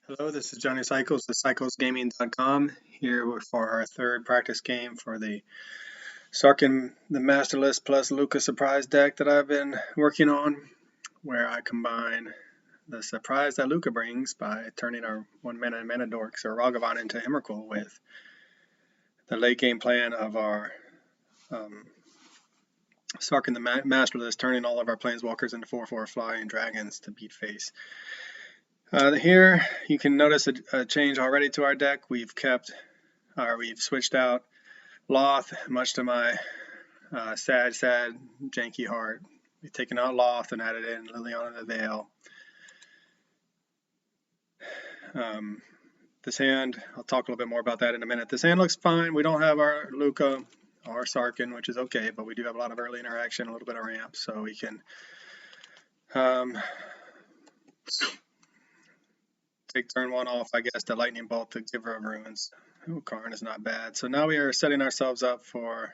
Hello, this is Johnny Cycles with CyclesGaming.com here for our third practice game for the Sarkhan, the Masterless plus Lukka surprise deck that I've been working on, where I combine the surprise that Lukka brings by turning our 1-mana Dorks or Ragavan into Emrakul with the late game plan of our Sarkhan the Masterless, turning all of our Planeswalkers into 4/4 flying dragons to beat face. Here you can notice a change already to our deck. We've switched out Loth, much to my sad janky heart. We've taken out Loth and added in Liliana the Veil. This hand, I'll talk a little bit more about that in a minute. This hand looks fine. We don't have our Lukka or Sarkhan, which is okay, but we do have a lot of early interaction, a little bit of ramp, so we can take turn one off, I guess, the Lightning Bolt to Giver of Ruins. Oh, Karn is not bad. So now we are setting ourselves up for,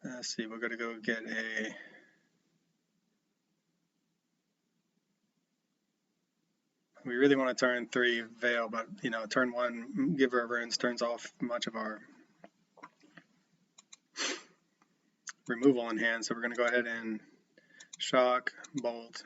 let's see, we're going to go get a, we really want to turn 3 Veil, but, turn 1 Giver of Ruins turns off much of our removal in hand. So we're going to go ahead and Shock, Bolt.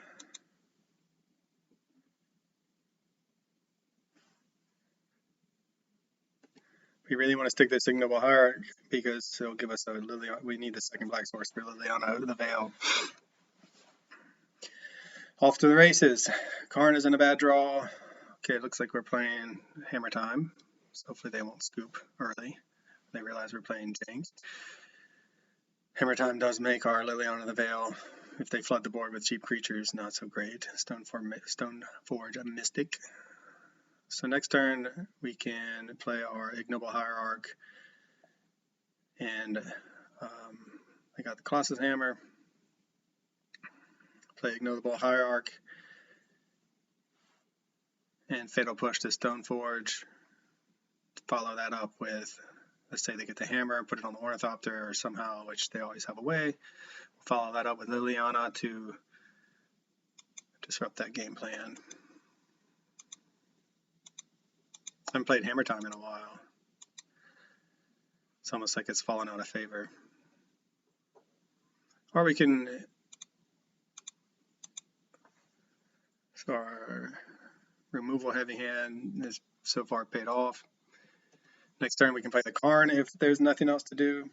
We really want to stick this Ignoble Hierarch because it'll give us a Liliana. We need the second black source for Liliana the Veil. Off to the races. Karn isn't a bad draw. Okay, it looks like we're playing Hammertime. So hopefully they won't scoop early. They realize we're playing Jinx. Hammertime does make our Liliana the Veil, if they flood the board with cheap creatures, not so great. Stoneforge, a Mystic. So next turn, we can play our Ignoble Hierarch. And I got the Colossus Hammer. Play Ignoble Hierarch. And Fatal Push to Stoneforge. Follow that up with, let's say they get the hammer, put it on the Ornithopter or somehow, which they always have a way. We'll follow that up with Liliana to disrupt that game plan. I haven't played Hammertime in a while. It's almost like it's fallen out of favor. Or we can, so our removal heavy hand is so far paid off. Next turn we can play the Karn if there's nothing else to do,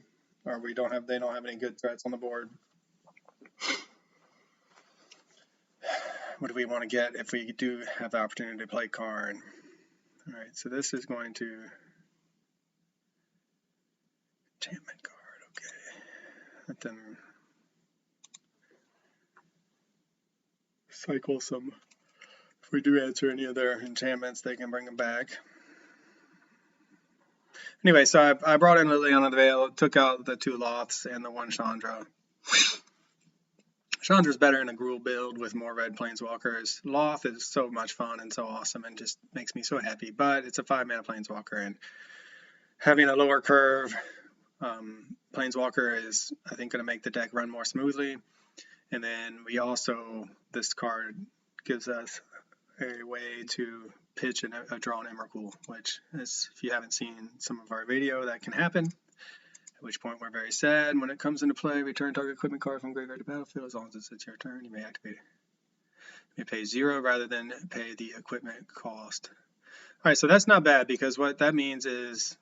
or they don't have any good threats on the board. What do we want to get if we do have the opportunity to play Karn? Alright, so this is going to enchantment card, okay. Let them cycle some. If we do answer any of their enchantments, they can bring them back. Anyway, so I brought in Liliana the Veil, took out the 2 Loths and the 1 Chandra. Chandra's better in a Gruul build with more red Planeswalkers. Loth is so much fun and so awesome and just makes me so happy, but it's a 5-mana Planeswalker, and having a lower curve Planeswalker is, I think, going to make the deck run more smoothly. And then we also, this card gives us a way to pitch a drawn Emrakul, which is, if you haven't seen some of our video, that can happen. At which point we're very sad. When it comes into play, return target equipment card from graveyard to battlefield. As long as it's your turn, you may activate it. You may pay 0 rather than pay the equipment cost. Alright, so that's not bad, because what that means is,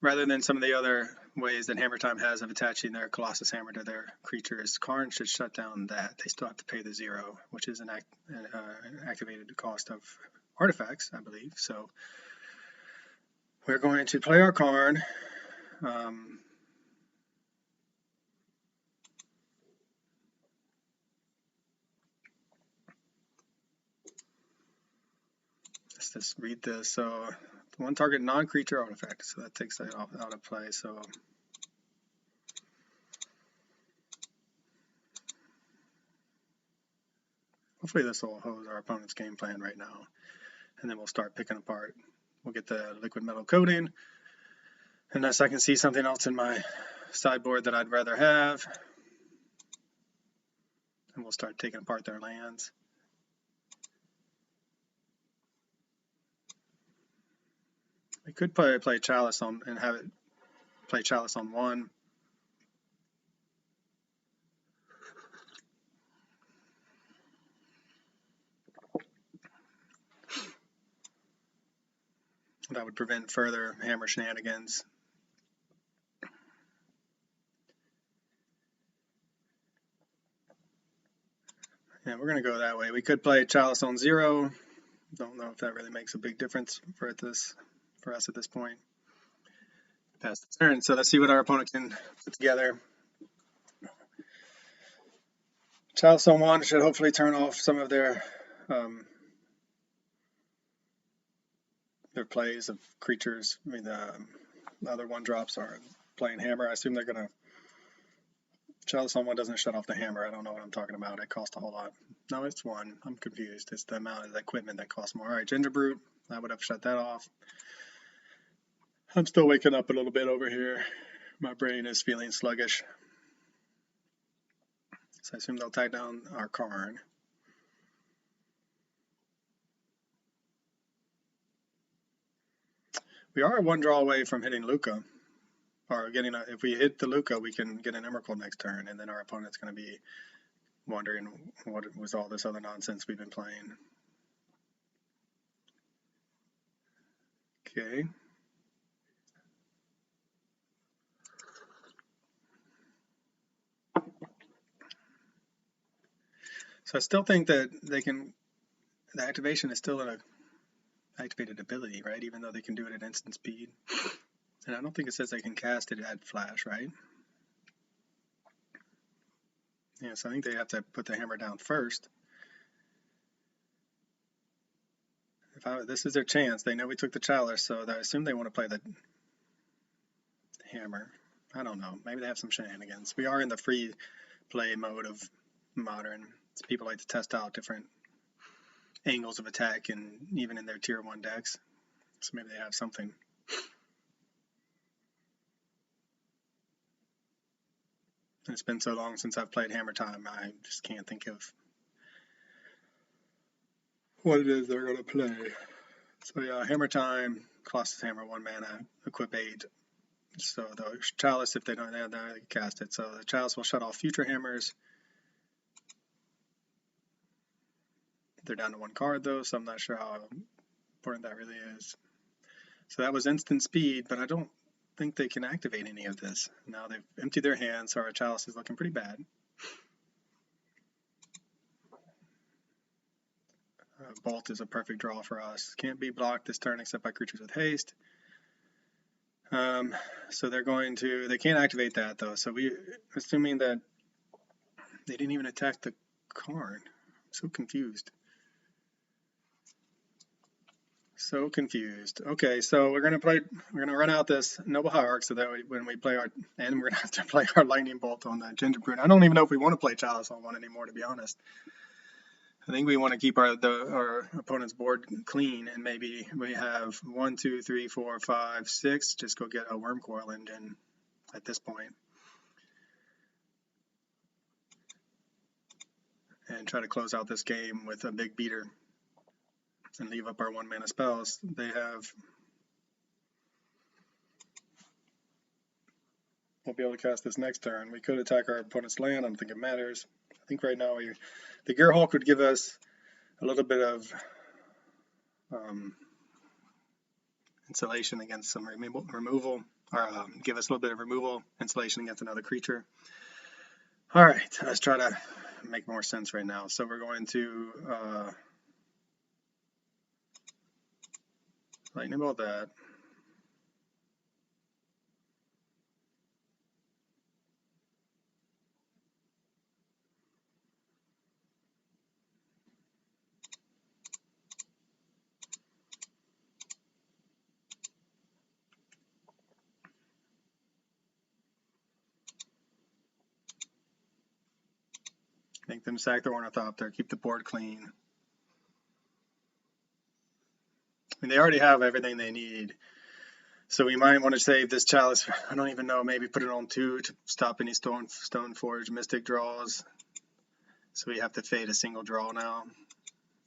rather than some of the other ways that Hammertime has of attaching their Colossus Hammer to their creatures, Karn should shut down that. They still have to pay the 0, which is an activated cost of artifacts, I believe. So we're going to play our Karn. Let's just read this. So 1 target non-creature artifact. So that takes that out of play. So hopefully this will hose our opponent's game plan right now. And then we'll start picking apart. We'll get the liquid metal coating. Unless I can see something else in my sideboard that I'd rather have. and we'll start taking apart their lands. We could play Chalice on and have it play Chalice on 1. That would prevent further hammer shenanigans. Yeah, we're going to go that way. We could play Chalice on 0. Don't know if that really makes a big difference for us at this point. Pass the turn. So let's see what our opponent can put together. Chalice on 1 should hopefully turn off some of their plays of creatures. I mean, the other 1-drops are playing hammer. I assume they're going to. Chalice on 1 doesn't shut off the hammer. I don't know what I'm talking about. It costs a whole lot. No, it's 1. I'm confused. It's the amount of the equipment that costs more. All right, Ginger Brute. I would have shut that off. I'm still waking up a little bit over here. My brain is feeling sluggish. So I assume they'll tie down our Karn. We are 1 draw away from hitting Lukka. Or getting if we hit the Lukka, we can get an Emrakul next turn, and then our opponent's going to be wondering what was all this other nonsense we've been playing. Okay. So I still think that they can. The activation is still an activated ability, right? Even though they can do it at instant speed. And I don't think it says they can cast it at flash, right? Yeah, so I think they have to put the hammer down first. This is their chance. They know we took the Chalice, so I assume they want to play the hammer. I don't know. Maybe they have some shenanigans. We are in the free play mode of Modern. So people like to test out different angles of attack, and even in their tier 1 decks. So maybe they have something. And it's been so long since I've played Hammertime, I just can't think of what it is they're going to play. So yeah, Hammertime, Colossus Hammer, 1 mana, equip 8. So the Chalice, if they don't have that, they can cast it. So the Chalice will shut off future hammers. They're down to 1 card though, so I'm not sure how important that really is. So that was instant speed, but I don't think they can activate any of this. Now they've emptied their hands, so our Chalice is looking pretty bad. Bolt is a perfect draw for us. Can't be blocked this turn except by creatures with haste. So they can't activate that though. So assuming that they didn't even attack the Karn. I'm so confused. So confused. Okay, so we're gonna run out this Noble Hierarch so that when we play and we're gonna have to play our Lightning Bolt on that Ginger Brute. I don't even know if we want to play Chalice on 1 anymore, to be honest. I think we want to keep our opponent's board clean, and maybe we have 1, 2, 3, 4, 5, 6. Just go get a Worm Coil Engine at this point, and try to close out this game with a big beater and leave up our 1 mana spells. We'll be able to cast this next turn. We could attack our opponent's land. I don't think it matters. I think right now the Gearhulk would give us a little bit of insulation against some removal, or give us a little bit of removal insulation against another creature. All right, let's try to make more sense right now. So we're going to Lightning Bolt that. Make them sack the Ornithopter, keep the board clean. I mean, they already have everything they need. So we might want to save this Chalice. I don't even know, maybe put it on 2 to stop any Stoneforge Mystic draws. So we have to fade a single draw now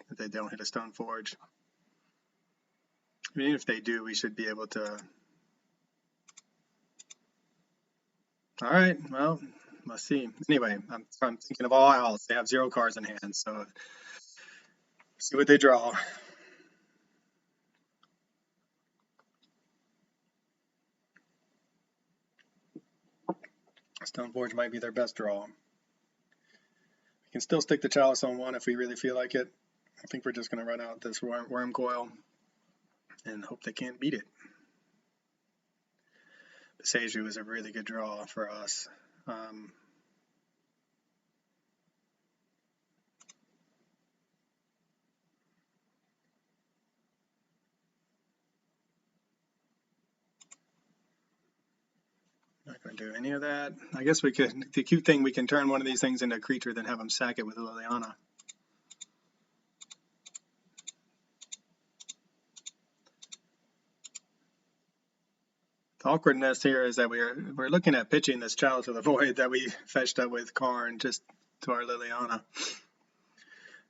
if they don't hit a Stone Forge. I mean, if they do, we should be able to. All right, well, let's see. Anyway, I'm thinking of all outs. They have 0 cards in hand, so see what they draw. Stone Forge might be their best draw. We can still stick the Chalice on 1 if we really feel like it. I think we're just going to run out this worm coil and hope they can't beat it. Beseju is a really good draw for us. Not going to do any of that. I guess we could, the cute thing, we can turn one of these things into a creature, then have them sack it with Liliana. The awkwardness here is that we're looking at pitching this Chalice of the Void that we fetched up with Karn just to our Liliana,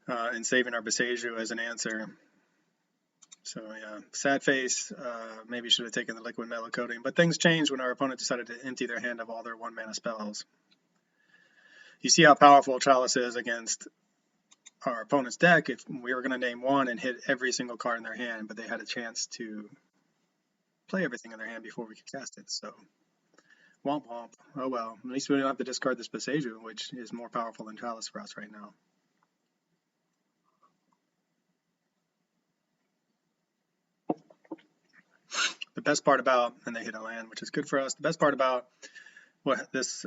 and saving our Beseju as an answer. So yeah, sad face. Maybe should have taken the liquid metal coating, but things changed when our opponent decided to empty their hand of all their 1-mana spells. You see how powerful Chalice is against our opponent's deck. If we were going to name 1 and hit every single card in their hand, but they had a chance to play everything in their hand before we could cast it. So womp womp. Oh well, at least we don't have to discard this Beseju, which is more powerful than Chalice for us right now. The best part about, and they hit a land, which is good for us. The best part about what this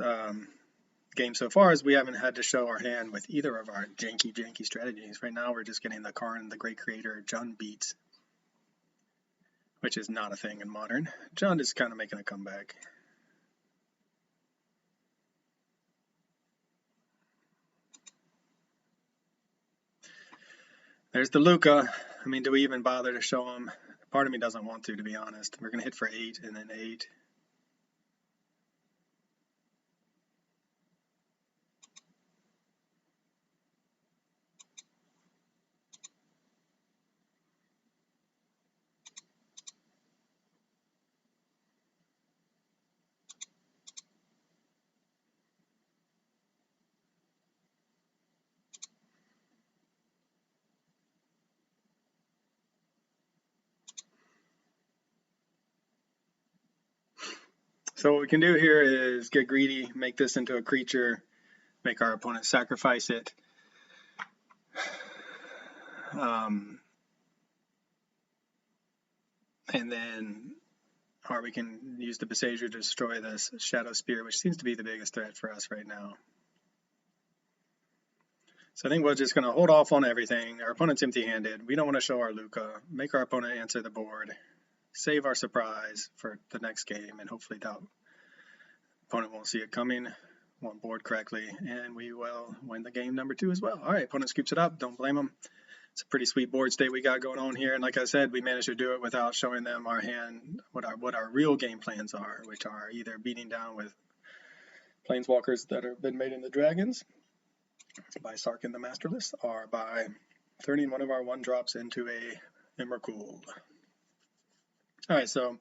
game so far is we haven't had to show our hand with either of our janky strategies. Right now we're just getting the Karn, the Great Creator, Jund beats, which is not a thing in Modern. Jund is kind of making a comeback. There's the Lukka. I mean, do we even bother to show him? Part of me doesn't want to be honest. We're going to hit for 8 and then 8. So what we can do here is get greedy, make this into a creature, make our opponent sacrifice it. And then, or we can use the Beseju to destroy this Shadow Spear, which seems to be the biggest threat for us right now. So I think we're just going to hold off on everything. Our opponent's empty-handed. We don't want to show our Lukka. Make our opponent answer the board. Save our surprise for the next game, and hopefully the opponent won't see it coming, won't board correctly, and we will win the game number 2 as well. All right, opponent scoops it up. Don't blame them. It's a pretty sweet board state we got going on here, and like I said, we managed to do it without showing them our hand, what our real game plans are, which are either beating down with planeswalkers that have been made into dragons by Sarkhan the Masterless, or by turning one of our 1-drops into a Emrakul. All right, so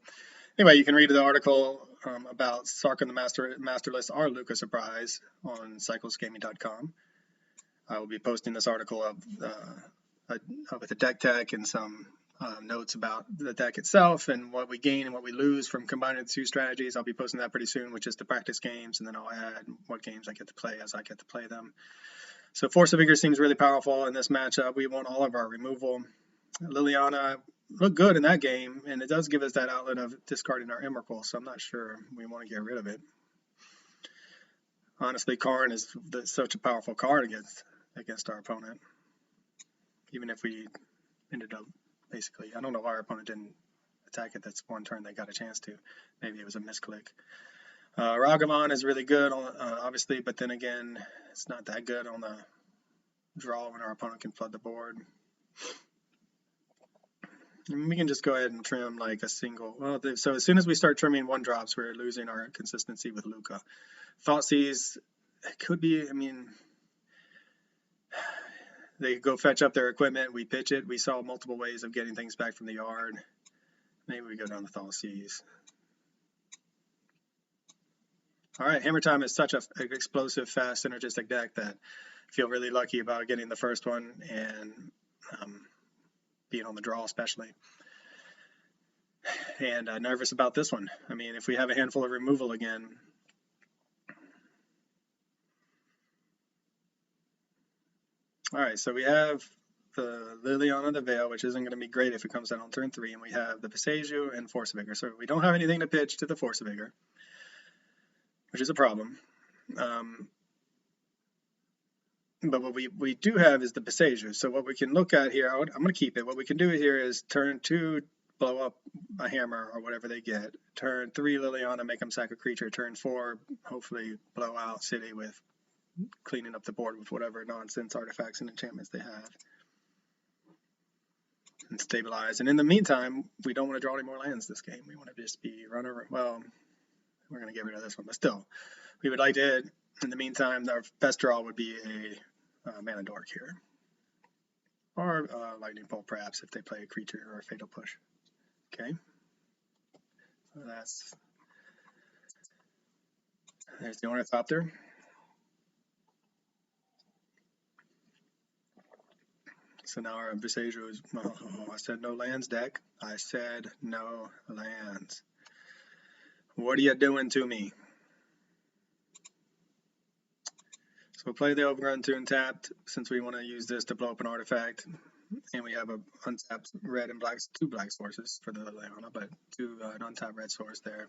anyway, you can read the article about Sarkhan the Masterless, our Lukka surprise, on cyclesgaming.com. I will be posting this article with a deck tech and some notes about the deck itself and what we gain and what we lose from combining the 2 strategies. I'll be posting that pretty soon, which is the practice games, and then I'll add what games I get to play as I get to play them. So Force of Vigor seems really powerful in this matchup. We want all of our removal. Liliana looked good in that game, and it does give us that outlet of discarding our Emrakul, so I'm not sure we want to get rid of it. Honestly, Karn is such a powerful card against our opponent. Even if we ended up, basically, I don't know why our opponent didn't attack it. That's one turn they got a chance to. Maybe it was a misclick. Ragavan is really good, obviously, but then again, it's not that good on the draw when our opponent can flood the board. And we can just go ahead and trim like a single. Well, so as soon as we start trimming 1-drops, we're losing our consistency with Lukka. Thoughtseize, it could be, I mean, They go fetch up their equipment, we pitch it. We saw multiple ways of getting things back from the yard. Maybe we go down the Thaw Seas. All right, Hammertime is such an explosive, fast, synergistic deck that I feel really lucky about getting the first one and being on the draw especially. And nervous about this one. I mean, if we have a handful of removal again, all right, so we have the Liliana the Veil, which isn't going to be great if it comes down on turn 3, and we have the Passeju and Force of Vigor. So we don't have anything to pitch to the Force of Vigor, which is a problem. But what we do have is the Passeju. So what we can look at here, I'm going to keep it. What we can do here is turn 2, blow up a hammer or whatever they get. Turn 3, Liliana, make them sack a creature. Turn 4, hopefully blow out City with cleaning up the board with whatever nonsense artifacts and enchantments they have. And stabilize. And in the meantime, we don't want to draw any more lands this game. We want to just be runner. Well, we're going to get rid of this one, but still, we would like to. In the meantime, our best draw would be a Mana Dork here, or Lightning Bolt perhaps if they play a creature or a Fatal Push. Okay, so there's the Ornithopter. So now our Passeju is, oh, I said no lands deck. I said no lands. What are you doing to me? So we'll play the Overgrown Tune tapped, since we want to use this to blow up an artifact. And we have a untapped red and black, 2 black sources for the Liliana, but 2 an untapped red source there.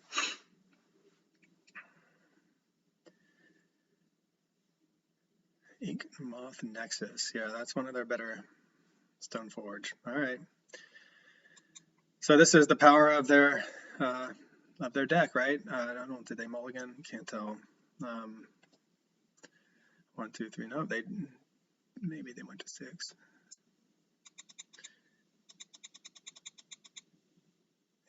Ink Moth Nexus. Yeah, that's one of their better Stoneforge. All right. So this is the power of their deck, right? I don't know. Did they mulligan? Can't tell. 1, 2, 3. No, maybe they went to 6.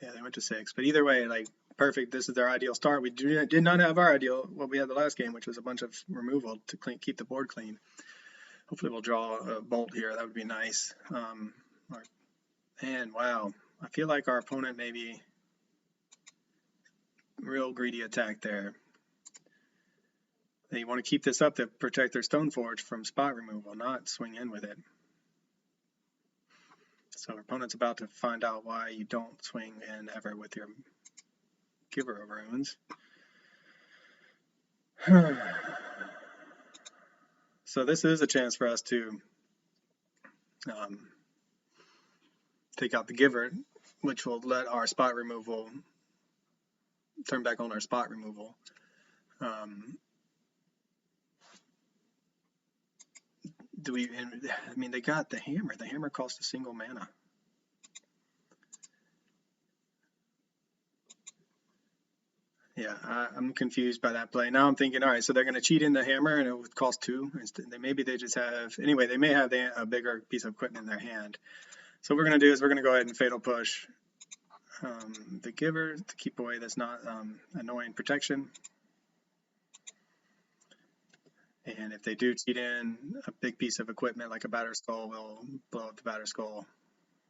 Yeah, they went to 6. But either way, like perfect. This is their ideal start. We did not have our ideal what we had the last game, which was a bunch of removal to keep the board clean. Hopefully we'll draw a bolt here. That would be nice. And wow, I feel like our opponent maybe real greedy attack there. They want to keep this up to protect their Stoneforge from spot removal, not swing in with it. So our opponent's about to find out why you don't swing in ever with your Giver of Runes. So this is a chance for us to take out the Giver, which will let our spot removal turn back on our spot removal. I mean, they got the hammer. The hammer costs a single mana. Yeah, I'm confused by that play. Now I'm thinking, all right, so they're going to cheat in the hammer and it would cost 2. Maybe they just have, anyway, they may have a bigger piece of equipment in their hand. So what we're going to do is we're going to go ahead and Fatal Push the Giver to keep away this not annoying protection. And if they do cheat in a big piece of equipment like a Batter Skull, we'll blow up the Batter Skull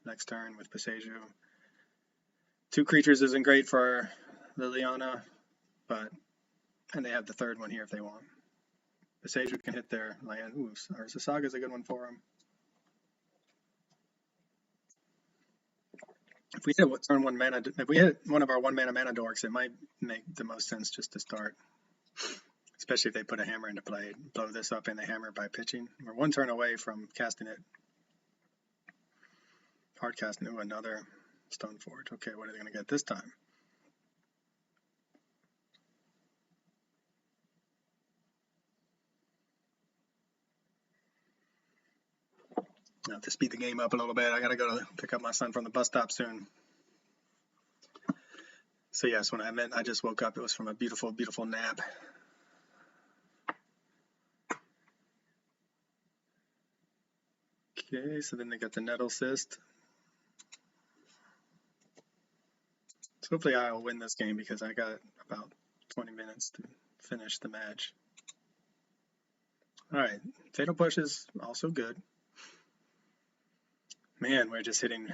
next turn with Passeju. 2 creatures isn't great for Liliana, and they have the 3rd one here if they want. Passeju can hit their land. Ooh, Sasaga's a good one for them. If we hit turn 1 mana, if we hit one of our 1 mana Mana Dorks, it might make the most sense just to start. Especially if they put a hammer into play. Blow this up in the hammer by pitching. We're 1 turn away from casting it. Hard casting. Ooh, another Stoneforge. Okay, what are they going to get this time? I have to speed the game up a little bit. I got to go to pick up my son from the bus stop soon. So yes, when I meant I just woke up, it was from a beautiful, beautiful nap. Okay, so then they got the Nettle Cyst. So hopefully I'll win this game because I got about 20 minutes to finish the match. All right, Fatal Push is also good. Man, we're just hitting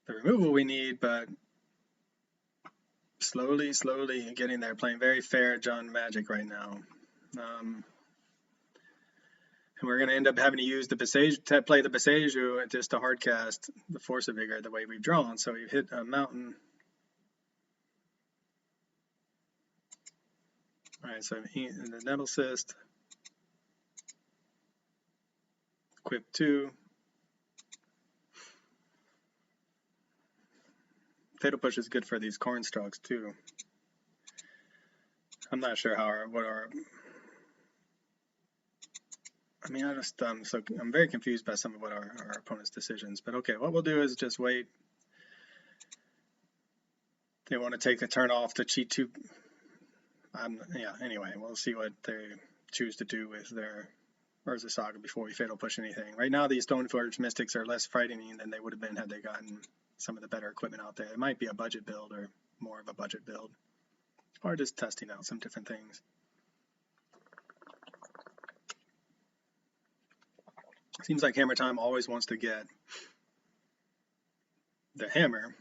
the removal we need, but slowly getting there. Playing very fair John Magic right now. And we're going to end up having to use the play the Beseju just to hardcast the Force of Vigor the way we've drawn. So we've hit a mountain. All right, so the Nettle Cyst, Quip 2. Fatal Push is good for these Cornstalks too. I'm not sure what our. I mean, I'm very confused by some of what our opponent's decisions. But okay, what we'll do is just wait. They want to take a turn off to cheat 2. Yeah, anyway, we'll see what they choose to do with their Urza Saga before we Fatal Push anything. Right now, these Stoneforge Mystics are less frightening than they would have been had they gotten some of the better equipment out there. It might be a budget build or more of a budget build, or just testing out some different things. Seems like Hammertime always wants to get the hammer,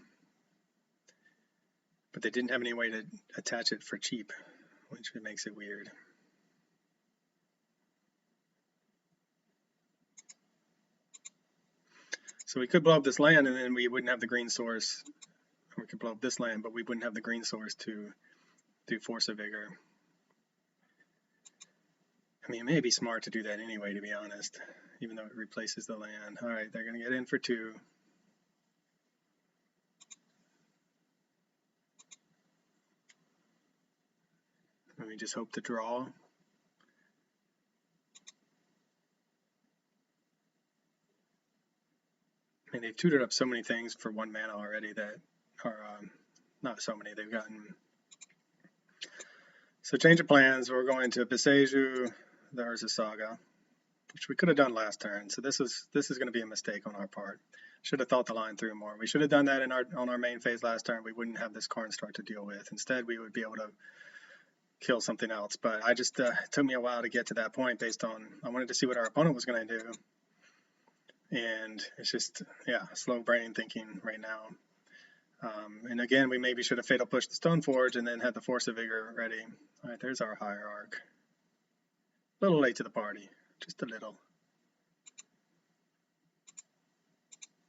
but they didn't have any way to attach it for cheap, which makes it weird. So we could blow up this land and then we wouldn't have the green source. Or we could blow up this land, but we wouldn't have the green source to do Force of Vigor. I mean, it may be smart to do that anyway, to be honest, even though it replaces the land. All right, they're going to get in for 2. And we just hope to draw. I mean, they've tutored up so many things for 1 mana already that are, not so many, they've gotten. So change of plans, we're going to Beseju, the Urza Saga, which we could have done last turn. So this is going to be a mistake on our part. Should have thought the line through more. We should have done that on our main phase last turn. We wouldn't have this Cornstalk to deal with. Instead, we would be able to kill something else. But I just, it took me a while to get to that point based on, I wanted to see what our opponent was going to do. And it's just, yeah, slow brain thinking right now. And again, we maybe should have Fatal Pushed the Stoneforge and then had the Force of Vigor ready. All right, there's our Hierarch. A little late to the party, just a little.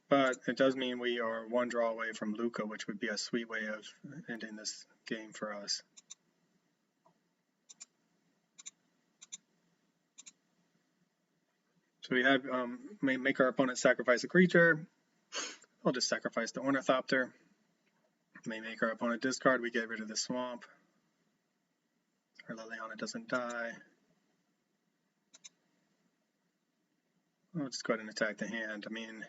But it does mean we are 1 draw away from Lukka, which would be a sweet way of ending this game for us. So we have, make our opponent sacrifice a creature. I'll just sacrifice the Ornithopter. May make our opponent discard, we get rid of the swamp. Our Liliana doesn't die. I'll just go ahead and attack the hand. I mean,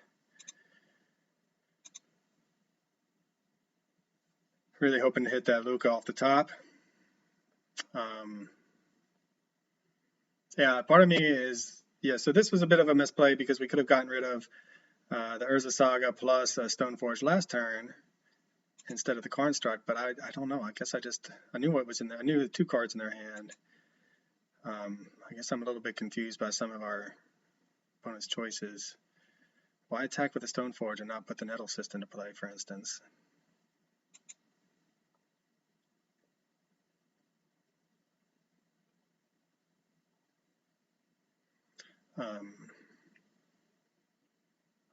really hoping to hit that Lukka off the top. Yeah, part of me is, yeah, so this was a bit of a misplay because we could have gotten rid of the Urza Saga plus Stoneforge last turn instead of the Cornstalk, but I don't know. I guess I knew what was in there. I knew the 2 cards in their hand. I guess I'm a little bit confused by some of our opponent's choices. Why attack with the Stoneforge and not put the Nettle Cyst into play, for instance? I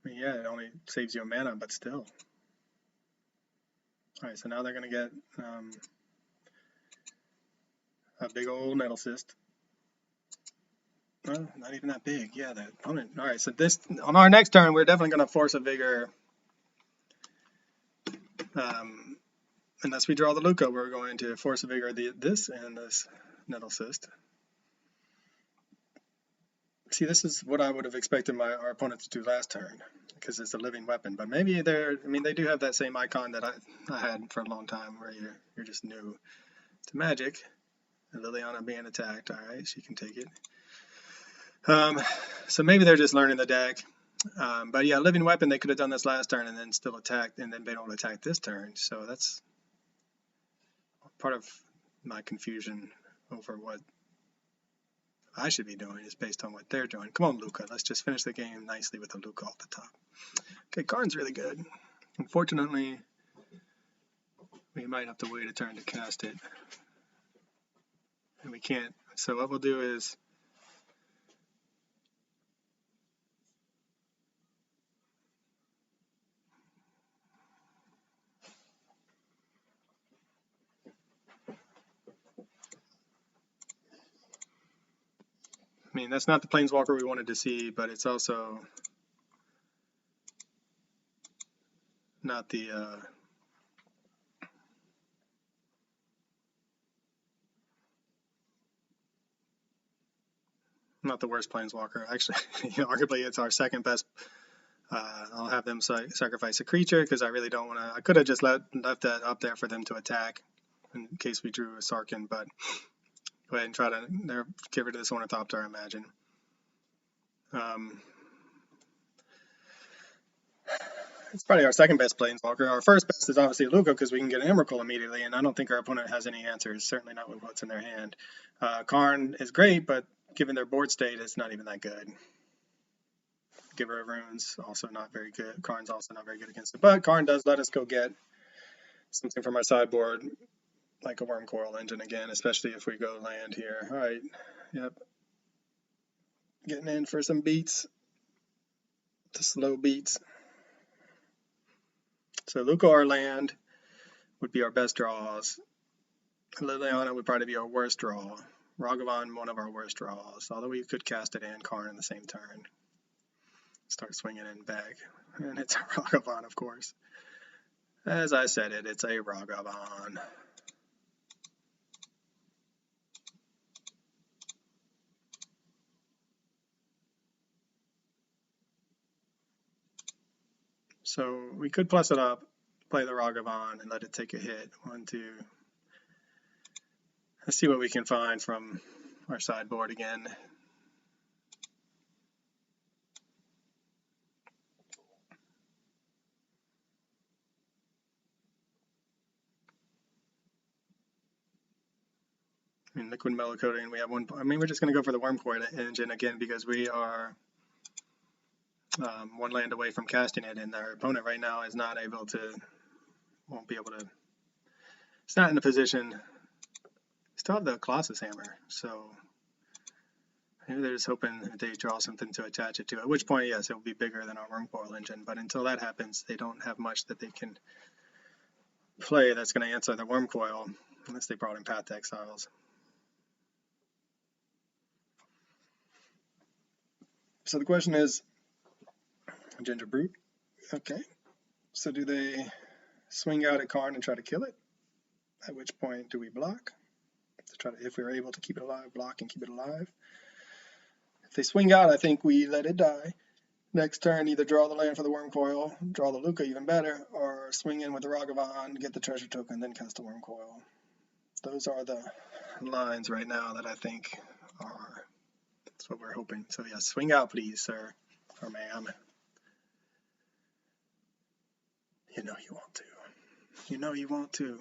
mean, yeah, it only saves you a mana, but still. All right, so now they're going to get a big old Nettle Cyst. Well, not even that big. Yeah, the opponent. All right, so this on our next turn, we're definitely going to Force of Vigor. Unless we draw the Lukka, we're going to Force of Vigor this and this Nettle Cyst. See, this is what I would have expected our opponent to do last turn, because it's a living weapon. But maybe they do have that same icon that I had for a long time, where you're just new to Magic. And Liliana being attacked, all right, she can take it. So maybe they're just learning the deck. But yeah, living weapon, they could have done this last turn and then still attacked, and then they don't attack this turn. So that's part of my confusion over what I should be doing is based on what they're doing. Come on, Lukka. Let's just finish the game nicely with the Lukka off the top. Okay, Karn's really good. Unfortunately, we might have to wait a turn to cast it. And we can't. So what we'll do is I mean, that's not the Planeswalker we wanted to see, but it's also not the not the worst Planeswalker. Actually, arguably it's our second best. I'll have them sacrifice a creature because I really don't want to. I could have just left that up there for them to attack in case we drew a Sarkhan, but go ahead and try to get rid of this Ornithopter, I imagine. It's probably our second best Planeswalker. Our first best is obviously Lukka because we can get an Emrakul immediately, and I don't think our opponent has any answers, certainly not with what's in their hand. Karn is great, but given their board state, it's not even that good. Giver of Runes, also not very good. Karn's also not very good against it, but Karn does let us go get something from our sideboard, like a Wormcoil Engine again, especially if we go land here. All right, yep. Getting in for some beats, the slow beats. So Lukka, our land, would be our best draws. Liliana would probably be our worst draw. Ragavan, one of our worst draws, although we could cast it and Karn in the same turn. Start swinging in back. And it's a Ragavan, of course. As I said it's a Ragavan. So we could plus it up, play the Ragavan, and let it take a hit. 1, 2. Let's see what we can find from our sideboard again. I mean, Liquid Mellow-Coating, we have one. I mean, we're just going to go for the Wormcoil Engine again because we are one land away from casting it, and our opponent right now is not able to, won't be able to, it's not in a position, still have the Colossus Hammer, so maybe they're just hoping that they draw something to attach it to, at which point, yes, it will be bigger than our Wormcoil Engine, but until that happens, they don't have much that they can play that's going to answer the Wormcoil, unless they brought in Path to Exiles. So the question is, Ginger Brute, okay, so do they swing out at Karn and try to kill it? At which point do we block? To try to, if we're able to keep it alive, block and keep it alive. If they swing out, I think we let it die. Next turn, either draw the land for the Wormcoil, draw the Lukka even better, or swing in with the Ragavan, get the treasure token, then cast the Wormcoil. Those are the lines right now that I think are, that's what we're hoping. So yeah, swing out please, sir, or ma'am. You know you want to. You know you want to.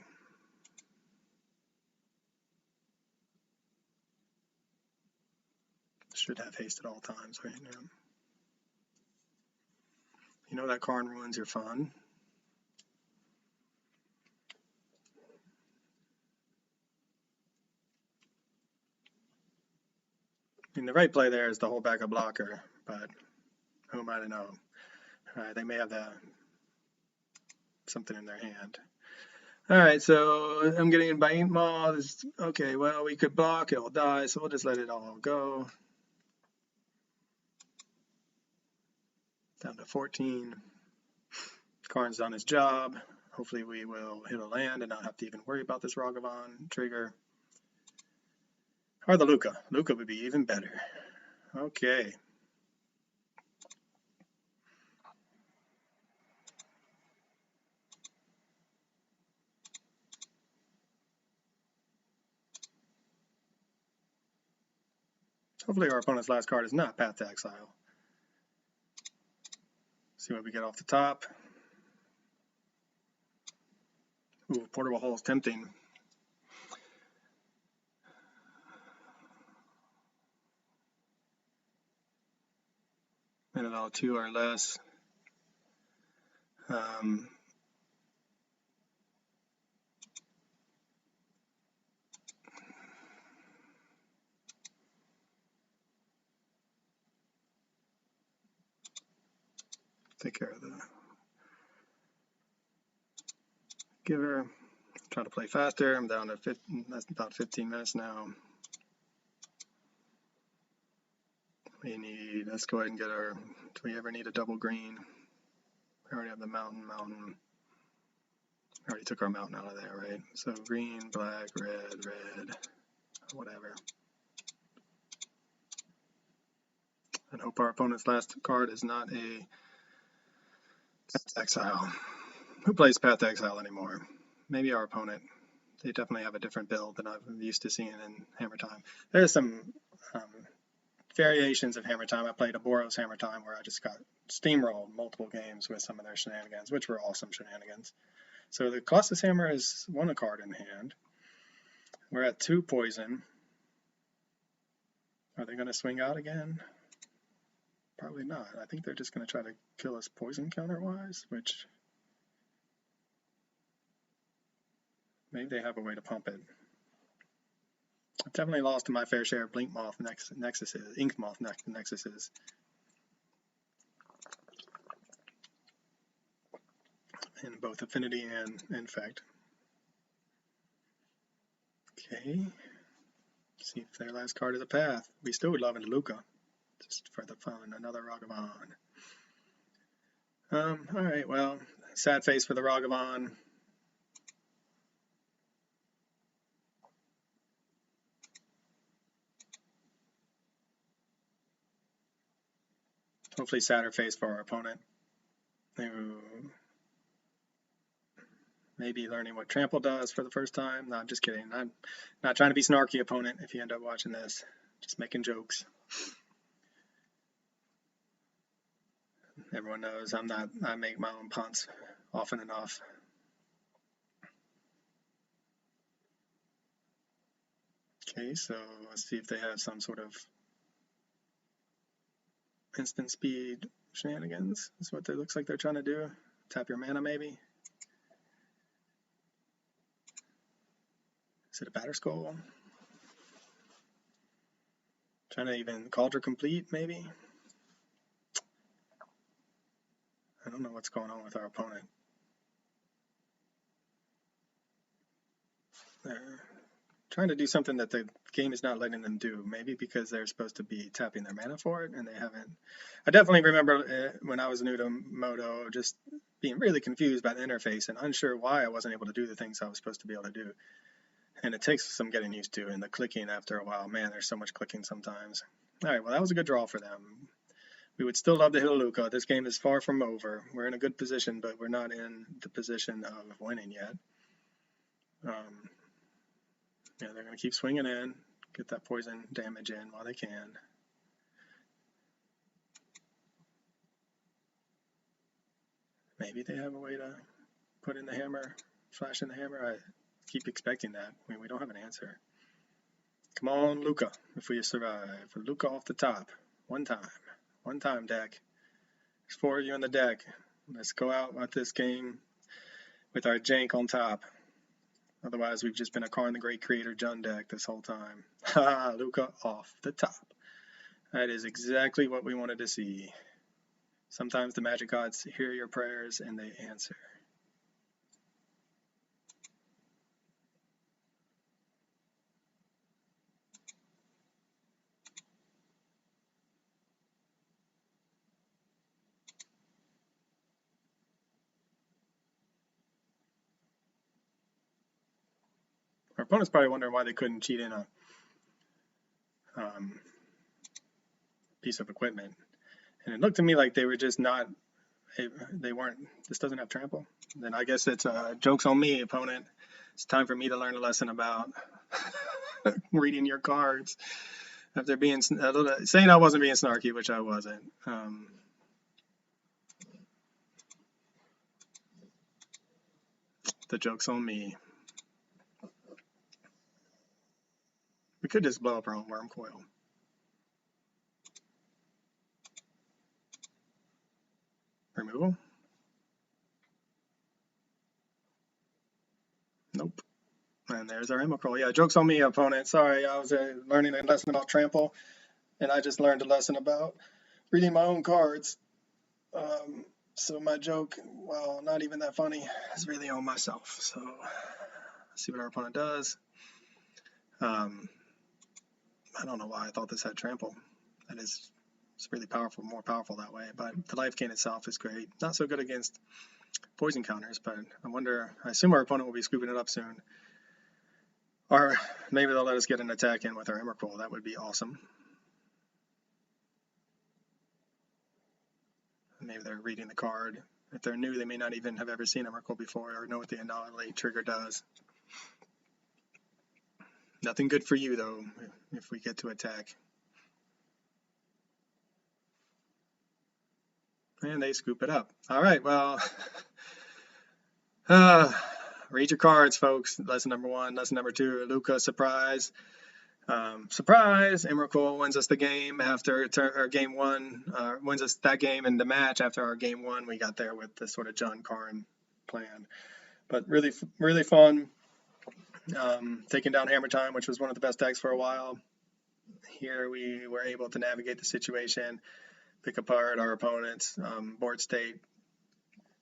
Should have haste at all times right now. You know that Karn ruins your fun. I mean, the right play there is to hold back a blocker, but who am I to know? They may have something in their hand. All right, so I'm getting in by Ink Maw. Okay, well, we could block, it will die, so we'll just let it all go. Down to 14. Karn's done his job. Hopefully we will hit a land and not have to even worry about this Ragavan trigger. Or the Lukka. Lukka would be even better. Okay. Hopefully our opponent's last card is not Path to Exile. See what we get off the top. Ooh, Portable Hole is tempting. minute all 2 or less. Take care of the giver. Try to play faster. I'm down to 15, that's about 15 minutes now. We need, let's go ahead and get our, do we ever need a double green? We already have the mountain. We already took our mountain out of there, right? So green, black, red, whatever. And hope our opponent's last card is not a Path to Exile. Who plays Path to Exile anymore? Maybe our opponent. They definitely have a different build than I'm used to seeing in Hammertime. There's some variations of Hammertime. I played a Boros Hammertime where I just got steamrolled multiple games with some of their shenanigans, which were awesome shenanigans. So the Colossus Hammer is 1 card in hand. We're at 2 poison. Are they going to swing out again? Probably not. I think they're just going to try to kill us poison counter-wise, which maybe they have a way to pump it. I've definitely lost to my fair share of Blink Moth Nexuses, Ink Moth Nexuses. In both Affinity and Infect. Okay. See if their last card is a Path. We still would love a Lukka, just for the fun. Another Ragavan. Alright, well, sad face for the Ragavan. Hopefully sadder face for our opponent, who may be learning what Trample does for the first time. No, I'm just kidding. I'm not trying to be snarky, opponent, if you end up watching this. Just making jokes. Everyone knows I make my own punts often enough. Okay, so let's see if they have some sort of instant speed shenanigans. That's what it looks like they're trying to do. Tap your mana, maybe. Is it a Batter Skull? Trying to even Cauldron Complete, maybe? I don't know what's going on with our opponent. They're trying to do something that the game is not letting them do. Maybe because they're supposed to be tapping their mana for it, and they haven't. I definitely remember when I was new to Moto, just being really confused by the interface and unsure why I wasn't able to do the things I was supposed to be able to do. And it takes some getting used to, and the clicking after a while. Man, there's so much clicking sometimes. All right, well, that was a good draw for them. We would still love to hit a Lukka. This game is far from over. We're in a good position, but we're not in the position of winning yet. Yeah, they're going to keep swinging in, get that poison damage in while they can. Maybe they have a way to put in the hammer, flash in the hammer. I keep expecting that. I mean, we don't have an answer. Come on, Lukka, if we survive. Lukka off the top. One time, deck. There's 4 of you on the deck. Let's go out with this game with our jank on top. Otherwise, we've just been a Karn the Great Creator Jund deck this whole time. Haha, Lukka off the top. That is exactly what we wanted to see. Sometimes the magic gods hear your prayers and they answer. Our opponent's probably wondering why they couldn't cheat in a piece of equipment. And it looked to me like they were just not, they weren't, this doesn't have trample. Then I guess it's joke's on me, opponent. It's time for me to learn a lesson about reading your cards. After being, saying I wasn't being snarky, which I wasn't. The joke's on me. We could just blow up our own worm coil. Removal? Nope. And there's our Emrakul. Yeah, joke's on me, opponent. Sorry, I was learning a lesson about trample, and I just learned a lesson about reading my own cards. So my joke, well, not even that funny, is really on myself. So let's see what our opponent does. I don't know why I thought this had trample. That is, it's really powerful, more powerful that way. But the life gain itself is great. Not so good against poison counters, but I assume our opponent will be scooping it up soon. Or maybe they'll let us get an attack in with our Emrakul. That would be awesome. Maybe they're reading the card. If they're new, they may not even have ever seen Emrakul before or know what the annihilate trigger does. Nothing good for you, though, if we get to attack. And they scoop it up. All right, well, read your cards, folks. Lesson number 1. Lesson number 2, Lukka, surprise. Surprise, Emrakul wins us the game after our game 1, wins us that game and the match after our game 1. We got there with the sort of John Karn plan. But really, really fun. Taking down Hammertime, which was one of the best decks for a while. Here we were able to navigate the situation, pick apart our opponent's board state